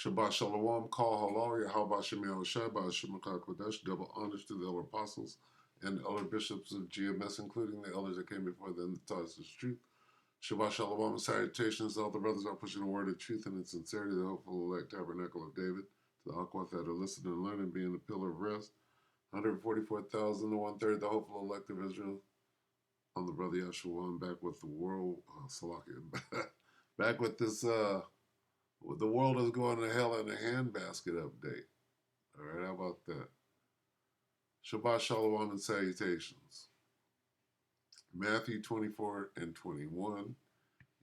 Shabbat Shalom, Kal Halal, Yahweh Shem Yahushai, Ba'ashem Kodesh, double honors to the elder apostles and the elder bishops of GMS, including the elders that came before them that taught us the truth. Shabbat Shalom and salutations to all the brothers are pushing the word of truth and in sincerity, the hopeful elect tabernacle of David, to the Aquath that are listening and learning, being the pillar of rest. 144,000 to one-third, the hopeful elect of Israel. I'm the brother Yeshua. I'm back with the world, Salakia, back with this, the world is going to hell in a handbasket update. All right, how about that? Shabbat Shalom and salutations. Matthew 24 and 21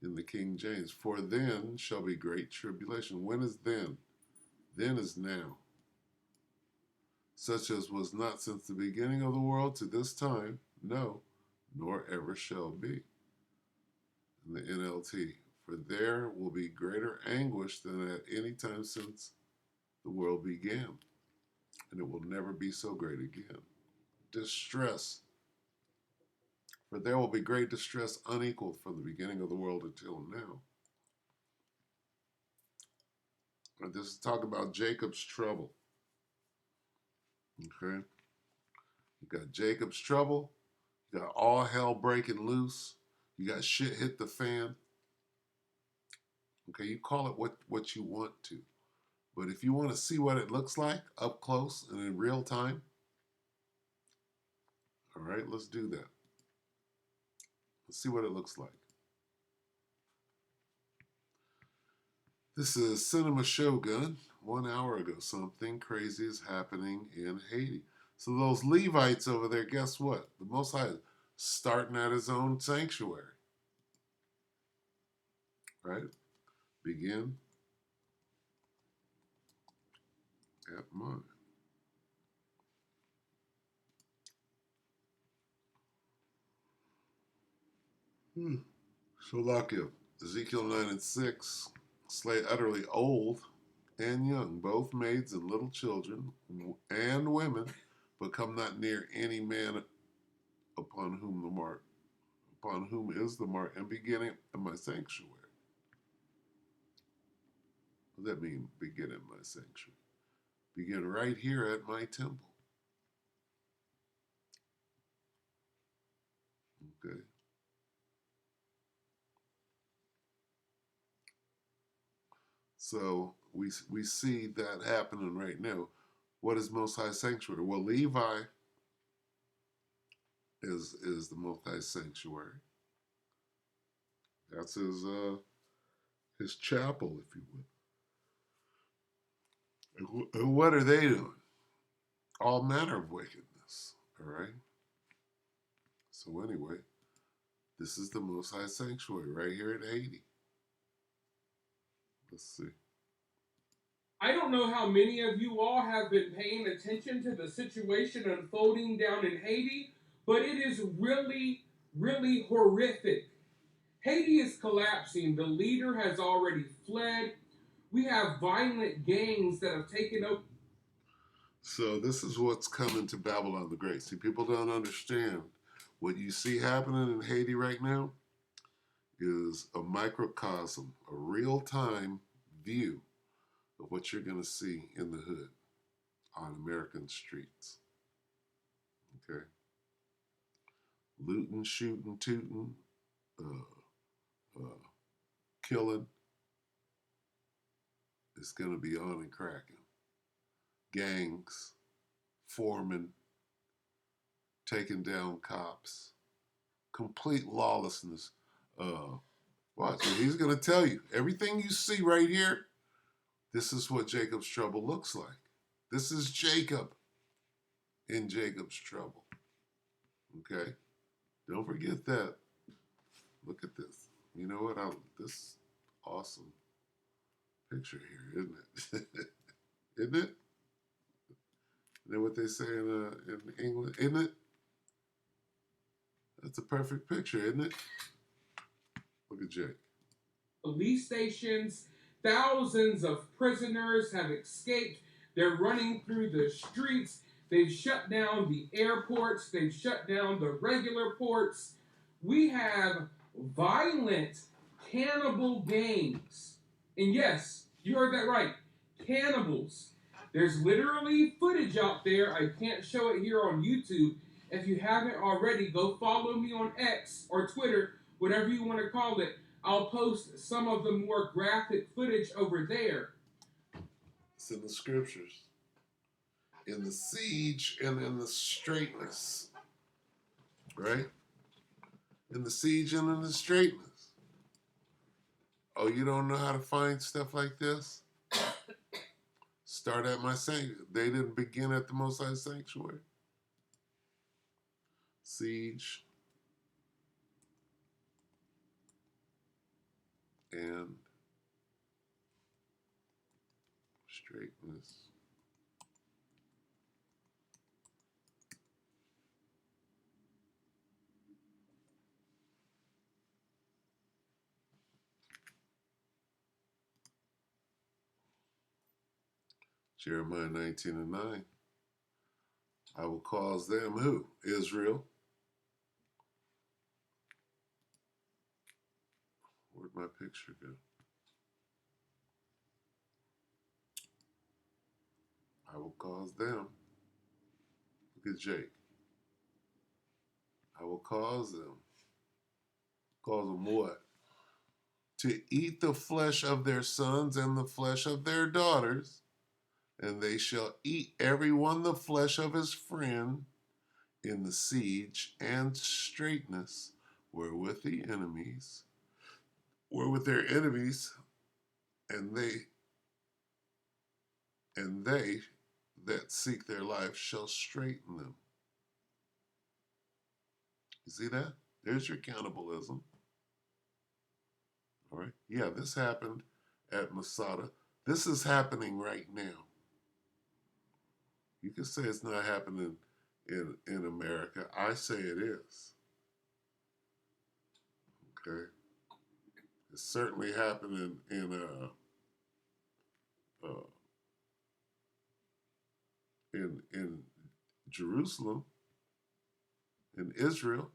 in the King James. For then shall be great tribulation. When is then? Then is now. Such as was not since the beginning of the world to this time, no, nor ever shall be. In the NLT. For there will be greater anguish than at any time since the world began, and it will never be so great again. Distress. For there will be great distress unequaled from the beginning of the world until now. And this is talking about Jacob's trouble. Okay? You got Jacob's trouble. You got all hell breaking loose. You got shit hit the fan. Okay, you call it what you want to. But if you want to see what it looks like up close and in real time, all right, let's do that. Let's see what it looks like. This is Cinema Shogun. 1 hour ago, something crazy is happening in Haiti. So those Levites over there, guess what? The Most High is starting at his own sanctuary. Right? Begin at mine. Shalakia, Ezekiel 9 and 6, slay utterly old and young, both maids and little children, and women, but come not near any man upon whom is the mark, and beginning of my sanctuary. What does that mean, begin at my sanctuary? Begin right here at my temple. Okay. So we see that happening right now. What is Most High sanctuary? Well, Levi is the Most High sanctuary. That's his chapel, if you will. And what are they doing? All manner of wickedness. All right. So anyway, this is the Most High sanctuary right here at Haiti. Let's see. I don't know how many of you all have been paying attention to the situation unfolding down in Haiti, but it is really, really horrific. Haiti is collapsing. The leader has already fled. We have violent gangs that have taken over. So this is what's coming to Babylon the Great. See, people don't understand what you see happening in Haiti right now is a microcosm, a real-time view of what you're going to see in the hood on American streets. Okay? Looting, shooting, tooting, killing. It's going to be on and cracking. Gangs, forming, taking down cops, complete lawlessness. Watch, he's going to tell you everything you see right here. This is what Jacob's trouble looks like. This is Jacob in Jacob's trouble. Okay? Don't forget that. Look at this. You know what? This awesome picture here, isn't it? Isn't it? Isn't that what they say in England? Isn't it? That's a perfect picture, isn't it? Look at Jake. Police stations, thousands of prisoners have escaped. They're running through the streets. They've shut down the airports. They've shut down the regular ports. We have violent cannibal gangs. And yes, you heard that right. cannibals. There's literally footage out there. I can't show it here on YouTube. If you haven't already, go follow me on X or Twitter, whatever you want to call it. I'll post some of the more graphic footage over there. It's in the scriptures. In the siege and in the straightness. Right? In the siege and in the straightness. Oh, you don't know how to find stuff like this? Start at my sanctuary. They didn't begin at the Most High Sanctuary. Siege and straightness. Jeremiah 19 and 9. I will cause them who? Israel. Where'd my picture go? I will cause them. Look at Jake. I will cause them. Cause them what? To eat the flesh of their sons and the flesh of their daughters, and they shall eat every one the flesh of his friend in the siege and straightness, wherewith their enemies, and they that seek their life shall straighten them. You see that? There's your cannibalism. All right. Yeah, this happened at Masada. This is happening right now. You can say it's not happening in America. I say it is. Okay. It's certainly happening in Jerusalem, in Israel.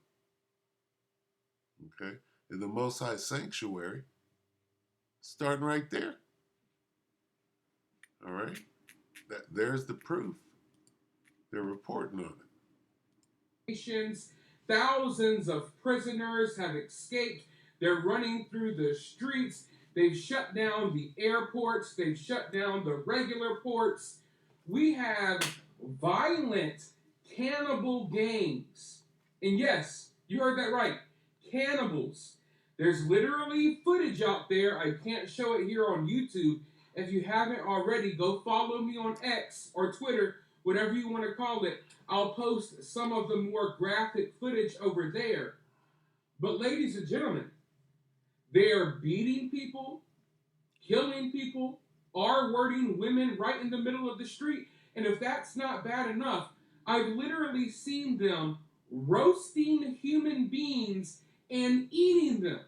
Okay. In the Most High Sanctuary. Starting right there. All right. There's the proof. They're reporting on it. Thousands of prisoners have escaped. They're running through the streets. They've shut down the airports. They've shut down the regular ports. We have violent cannibal gangs. And yes, you heard that right. Cannibals. There's literally footage out there. I can't show it here on YouTube. If you haven't already, go follow me on X or Twitter, whatever you want to call it. I'll post some of the more graphic footage over there. But ladies and gentlemen, they are beating people, killing people, R-wording women right in the middle of the street. And if that's not bad enough, I've literally seen them roasting human beings and eating them.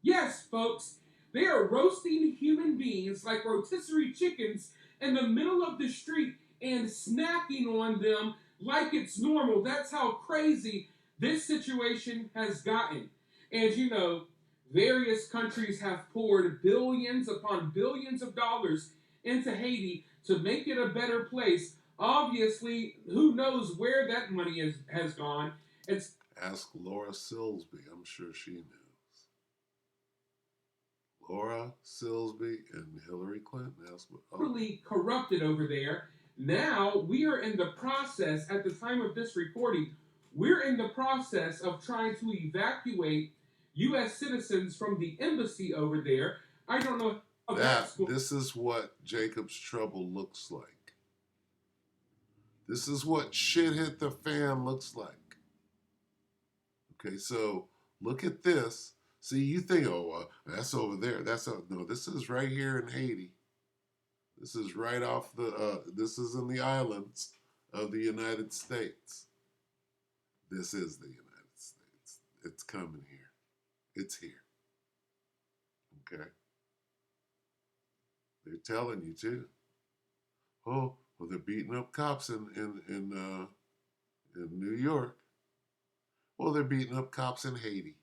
Yes, folks, they are roasting human beings like rotisserie chickens in the middle of the street and snacking on them like it's normal. That's how crazy this situation has gotten. And you know, various countries have poured billions upon billions of dollars into Haiti to make it a better place. Obviously, who knows where that money has gone. It's Ask Laura Silsby. I'm sure she knows. Laura Silsby and Hillary Clinton. Totally corrupted over there. Now we are in the process, at the time of this recording, we're in the process of trying to evacuate U.S. citizens from the embassy over there. I don't know how this is what Jacob's trouble looks like. This is what shit hit the fan looks like. Okay, so look at this. See, you think, that's over there. No, this is right here in Haiti. This is right off this is in the islands of the United States. This is the United States. It's coming here. It's here. Okay? They're telling you too. Oh, well, they're beating up cops in New York. Well, they're beating up cops in Haiti.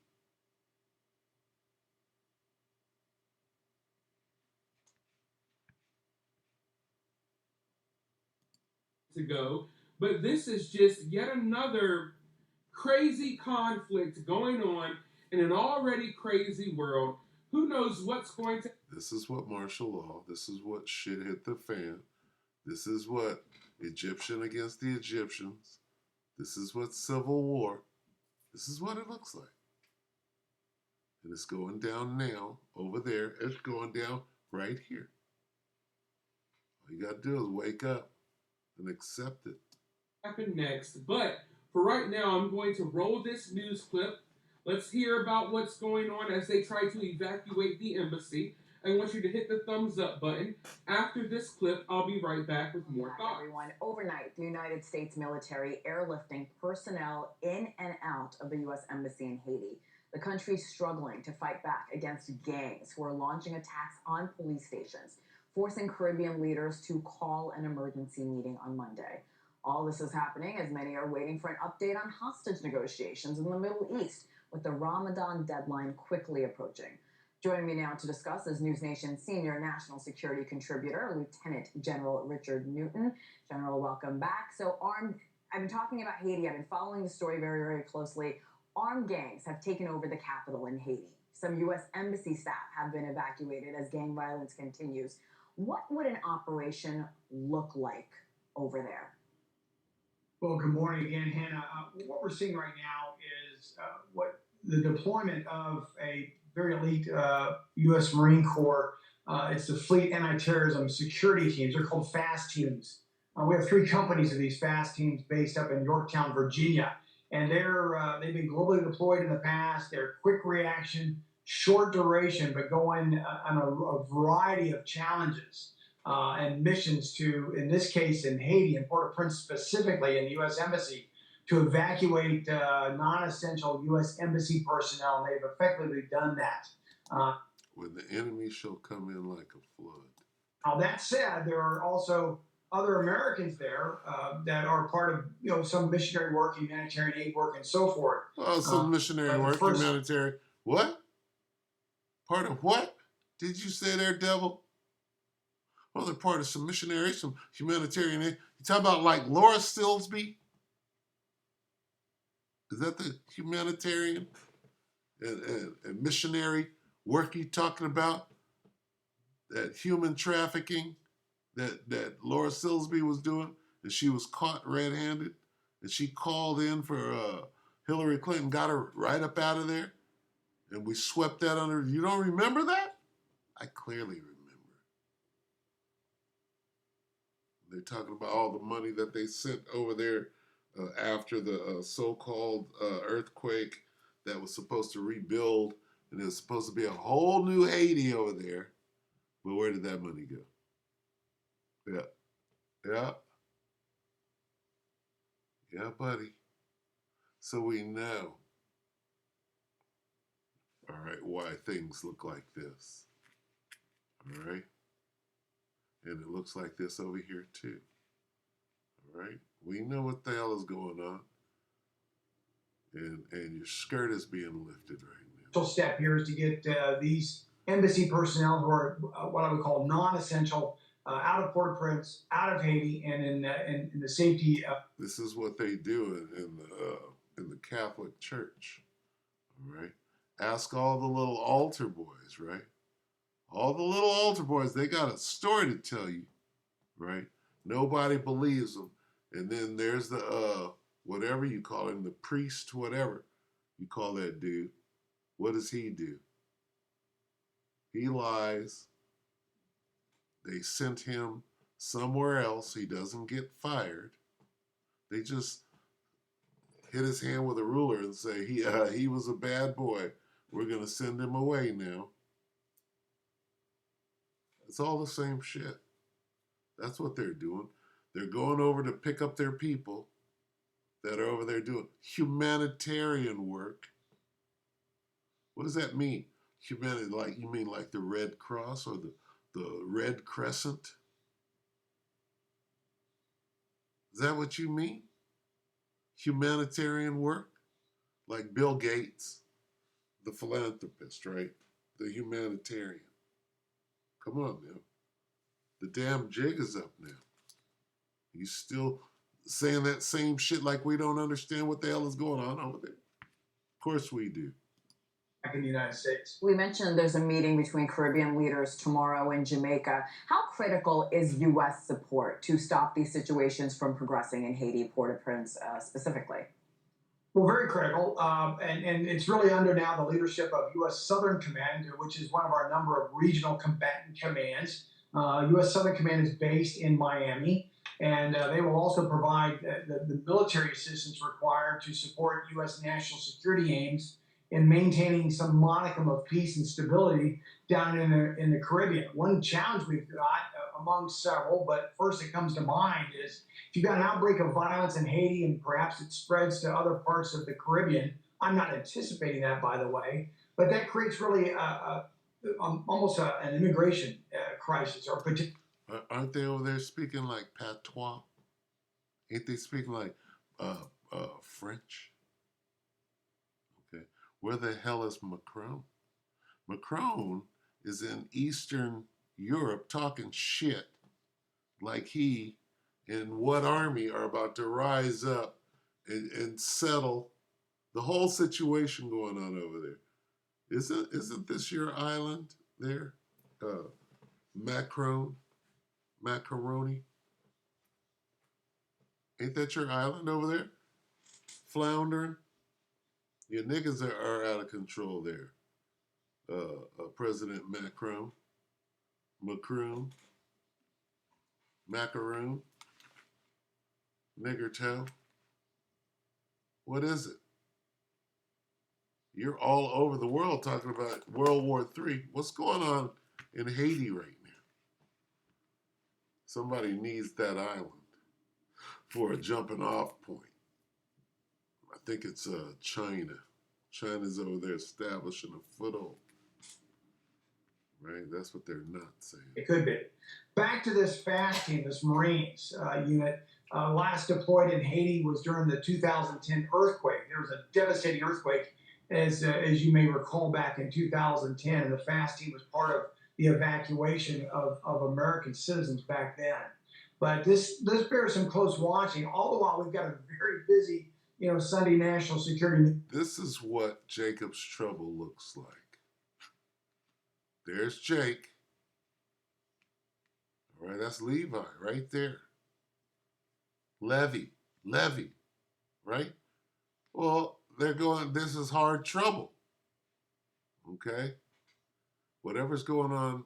ago, but this is just yet another crazy conflict going on in an already crazy world. Who knows what's going to. This is what martial law, this is what shit hit the fan. This is what Egyptian against the Egyptians. This is what civil war. This is what it looks like. And it's going down now over there. It's going down right here. All you got to do is wake up and accept it. Happen next, but for right now, I'm going to roll this news clip. Let's hear about what's going on as they try to evacuate the embassy. I want you to hit the thumbs up button. After this clip, I'll be right back with more thoughts. Everyone, overnight, the United States military airlifting personnel in and out of the U.S. Embassy in Haiti. The country's struggling to fight back against gangs who are launching attacks on police stations, forcing Caribbean leaders to call an emergency meeting on Monday. All this is happening as many are waiting for an update on hostage negotiations in the Middle East, with the Ramadan deadline quickly approaching. Joining me now to discuss is News Nation senior national security contributor, Lieutenant General Richard Newton. General, welcome back. So I've been talking about Haiti. I've been following the story very, very closely. Armed gangs have taken over the capital in Haiti. Some U.S. embassy staff have been evacuated as gang violence continues. What would an operation look like over there? Well, good morning again, Hannah. What we're seeing right now is what the deployment of a very elite U.S. Marine Corps. It's the Fleet Anti-Terrorism Security Teams. They're called FAST teams. We have 3 companies of these FAST teams based up in Yorktown, Virginia, and they've been globally deployed in the past. They're quick reaction, short duration, but going on a variety of challenges. And missions to, in this case, in Haiti, in Port-au-Prince specifically, in the U.S. Embassy, to evacuate non-essential U.S. Embassy personnel. And they've effectively done that. When the enemy shall come in like a flood. Now, that said, there are also other Americans there that are part of, some missionary work, humanitarian aid work, and so forth. Oh, some missionary work, humanitarian. What? Part of what? Did you say there, devil? Well, they're part of some missionary, some humanitarian aid. You talk about like Laura Silsby? Is that the humanitarian and missionary work you talking about? That human trafficking that Laura Silsby was doing, and she was caught red-handed, and she called in for Hillary Clinton, got her right up out of there, and we swept that under. You don't remember that? I clearly remember. They're talking about all the money that they sent over there after the so-called earthquake that was supposed to rebuild, and it was supposed to be a whole new Haiti over there. But where did that money go? Yeah, buddy. So we know, all right, why things look like this. All right? And it looks like this over here too. All right? We know what the hell is going on. And your skirt is being lifted right now. The step here is to get these embassy personnel who are what I would call non-essential out of Port-au-Prince, out of Haiti, and in the safety. This is what they do in the Catholic Church. All right? Ask all the little altar boys, right? All the little altar boys, they got a story to tell you, right? Nobody believes them. And then there's the, whatever you call him, the priest, whatever you call that dude. What does he do? He lies. They sent him somewhere else. He doesn't get fired. They just hit his hand with a ruler and say, he was a bad boy. We're going to send him away now. It's all the same shit. That's what they're doing. They're going over to pick up their people that are over there doing humanitarian work. What does that mean? Humanity, like you mean like the Red Cross or the Red Crescent? Is that what you mean? Humanitarian work? Like Bill Gates, the philanthropist, right? The humanitarian. Come on now. The damn jig is up now. You still saying that same shit like we don't understand what the hell is going on over there? Of course we do. Back in the United States. We mentioned there's a meeting between Caribbean leaders tomorrow in Jamaica. How critical is U.S. support to stop these situations from progressing in Haiti, Port-au-Prince specifically? Well, very critical, and it's really under now the leadership of U.S. Southern Command, which is one of our number of regional combatant commands. U.S. Southern Command is based in Miami, and they will also provide the military assistance required to support U.S. national security aims in maintaining some modicum of peace and stability down in the Caribbean. One challenge we've got, among several, but first that comes to mind is if you've got an outbreak of violence in Haiti and perhaps it spreads to other parts of the Caribbean. I'm not anticipating that, by the way, but that creates really almost an immigration crisis. Aren't they over there speaking like patois? Ain't they speaking like French? Okay. Where the hell is Macron? Macron is in Eastern Europe talking shit like he and what army are about to rise up and settle the whole situation going on over there. Isn't this your island there? Macaroni? Ain't that your island over there? Floundering? Your niggas are out of control there. President Macron, Macaroon, nigger toe. What is it? You're all over the world talking about World War III. What's going on in Haiti right now? Somebody needs that island for a jumping off point. I think it's China. China's over there establishing a foothold. Right? That's what they're not saying. It could be. Back to this FAST team, this Marines unit, last deployed in Haiti was during the 2010 earthquake. There was a devastating earthquake, as you may recall, back in 2010, and the FAST team was part of the evacuation of American citizens back then. But this bears some close watching. All the while, we've got a very busy, Sunday national security. This is what Jacob's trouble looks like. There's Jake. All right, that's Levi right there. Levy, right? Well, they're going, this is hard trouble. Okay? Whatever's going on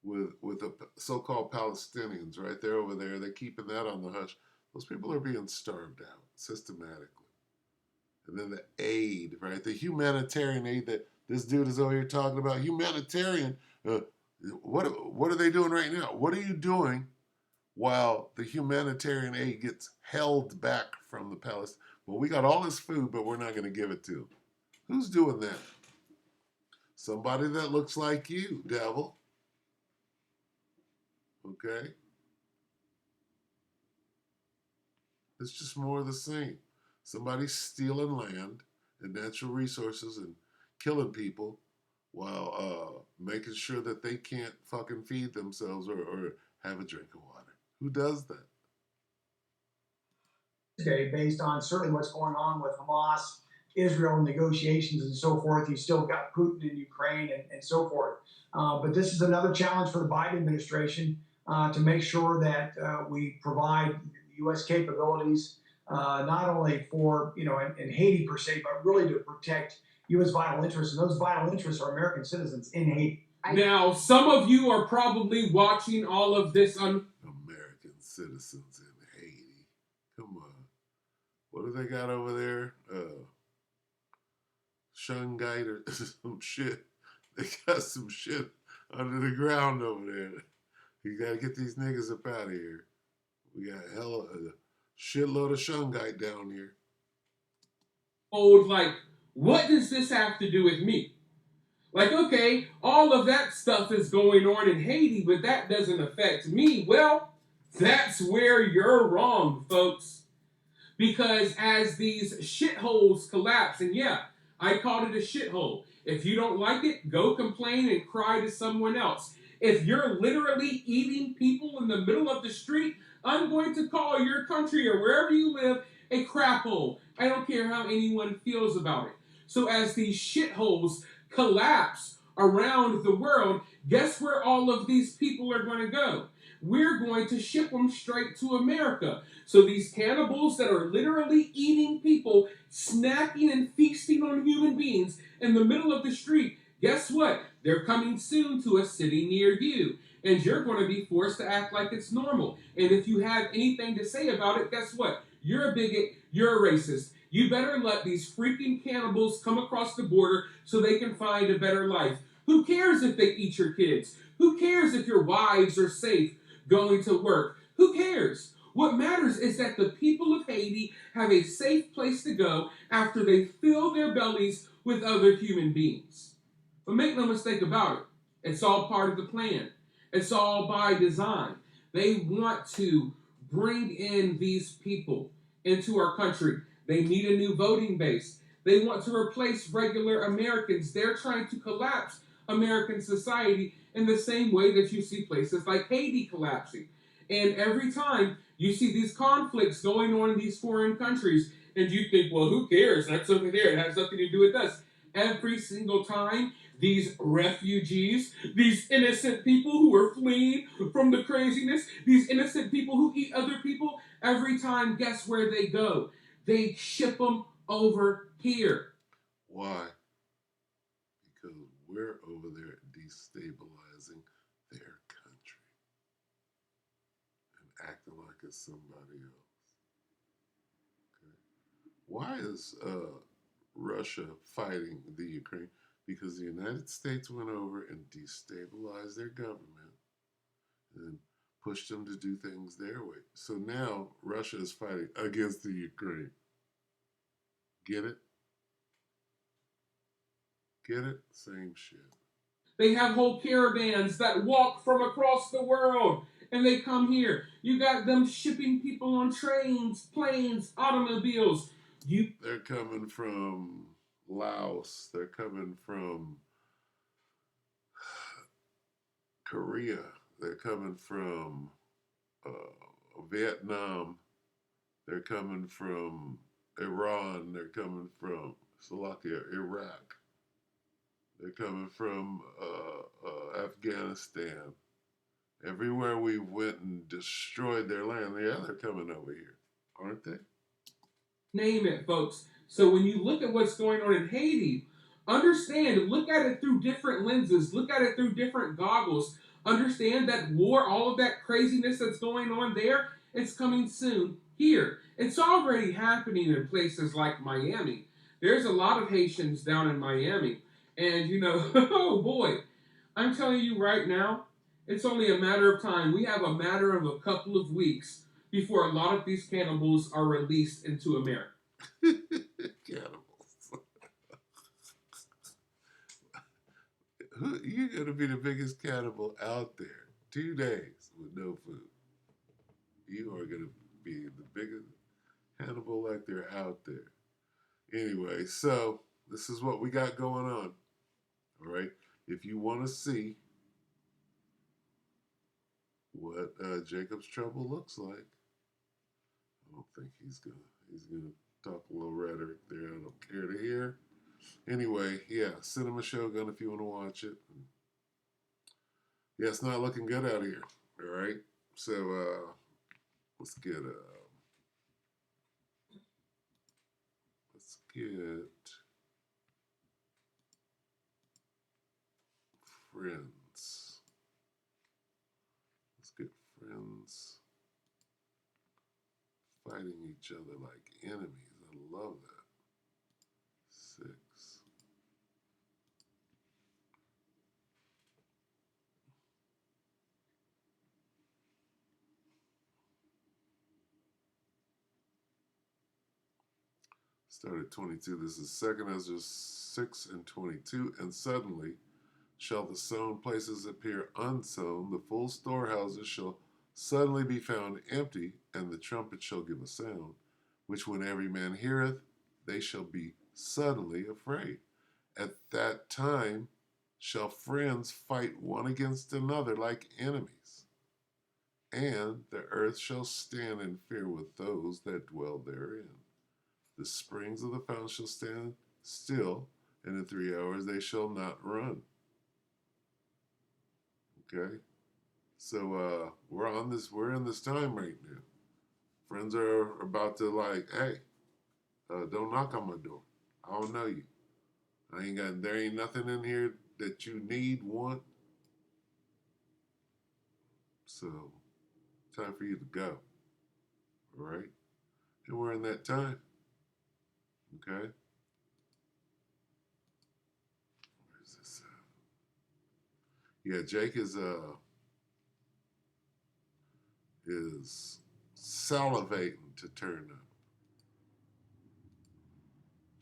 with the so-called Palestinians, right? They're over there. They're keeping that on the hush. Those people are being starved out systematically. And then the aid, right? The humanitarian aid that this dude is over here talking about. Humanitarian. What are they doing right now? What are you doing while the humanitarian aid gets held back from the Palestinians? Well, we got all this food, but we're not going to give it to them. Who's doing that? Somebody that looks like you, devil. Okay? It's just more of the same. Somebody's stealing land and natural resources and killing people while making sure that they can't fucking feed themselves or have a drink of water. Who does that? Today, based on certainly what's going on with Hamas, Israel negotiations and so forth. You still got Putin in Ukraine and so forth. But this is another challenge for the Biden administration to make sure that we provide U.S. capabilities, not only for, in Haiti per se, but really to protect U.S. vital interests. And those vital interests are American citizens in Haiti. Now, some of you are probably watching all of this on American citizens in Haiti. Come on. What do they got over there? Shungite or some shit. They got some shit under the ground over there. You got to get these niggas up out of here. We got a shitload of shungite down here. like, what does this have to do with me? Like, okay, all of that stuff is going on in Haiti, but that doesn't affect me. Well, that's where you're wrong, folks. Because as these shitholes collapse, and yeah, I called it a shithole. If you don't like it, go complain and cry to someone else. If you're literally eating people in the middle of the street, I'm going to call your country or wherever you live a crap hole. I don't care how anyone feels about it. So as these shitholes collapse around the world, guess where all of these people are going to go? We're going to ship them straight to America. So these cannibals that are literally eating people, snacking and feasting on human beings in the middle of the street, guess what? They're coming soon to a city near you. And you're going to be forced to act like it's normal. And if you have anything to say about it, guess what? You're a bigot. You're a racist. You better let these freaking cannibals come across the border so they can find a better life. Who cares if they eat your kids? Who cares if your wives are safe going to work? Who cares? What matters is that the people of Haiti have a safe place to go after they fill their bellies with other human beings. But make no mistake about it, it's all part of the plan. It's all by design. They want to bring in these people into our country. They need a new voting base. They want to replace regular Americans. They're trying to collapse American society in the same way that you see places like Haiti collapsing. And every time you see these conflicts going on in these foreign countries, and you think, well, who cares? That's over there. It has nothing to do with us. Every single time, these refugees, these innocent people who are fleeing from the craziness, these innocent people who eat other people, every time, guess where they go? They ship them over here. Why? Because we're over there destabilizing their country and acting like it's somebody else. Okay? Why is Russia fighting the Ukraine? Because the United States went over and destabilized their government and pushed them to do things their way. So now Russia is fighting against the Ukraine. Get it? Get it? Same shit. They have whole caravans that walk from across the world and they come here. You got them shipping people on trains, planes, automobiles. They're coming from Laos. They're coming from Korea. They're coming from Vietnam. They're coming from Iran. They're coming from Slovakia, Iraq. They're coming from Afghanistan. Everywhere we went and destroyed their land, yeah, they're coming over here, aren't they? Name it, folks. So when you look at what's going on in Haiti, understand, look at it through different lenses, look at it through different goggles. Understand that war, all of that craziness that's going on there, it's coming soon here. It's already happening in places like Miami. There's a lot of Haitians down in Miami. And oh boy, I'm telling you right now, it's only a matter of time. We have a matter of a couple of weeks before a lot of these cannibals are released into America. Cannibals. You're going to be the biggest cannibal out there. 2 days with no food. You are going to be the biggest cannibal like they're out there. Anyway, so this is what we got going on. All right. If you want to see what Jacob's trouble looks like, I don't think he's gonna talk a little rhetoric there. I don't care to hear. Anyway, yeah, Cinema Shogun if you want to watch it. Yeah, it's not looking good out here. All right, so let's get friends. Let's get friends fighting each other like enemies. I love that. 6. Start at 22. This is second Ezra 6 and 22. And suddenly shall the sown places appear unsown, the full storehouses shall suddenly be found empty, and the trumpet shall give a sound, which when every man heareth, they shall be suddenly afraid. At that time shall friends fight one against another like enemies. And the earth shall stand in fear with those that dwell therein. The springs of the fountain shall stand still, and in 3 hours they shall not run. Okay? So we're in this time right now. Friends are about to like, hey, don't knock on my door. I don't know you. There ain't nothing in here that you need, want. So time for you to go. All right? And we're in that time. Okay? Where's this? Yeah, Jake is salivating to turn up.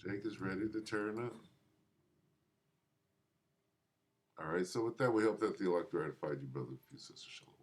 Jake is ready to turn up. All right, so with that, we hope that the elect ratified you, brother, and sister. Shalom.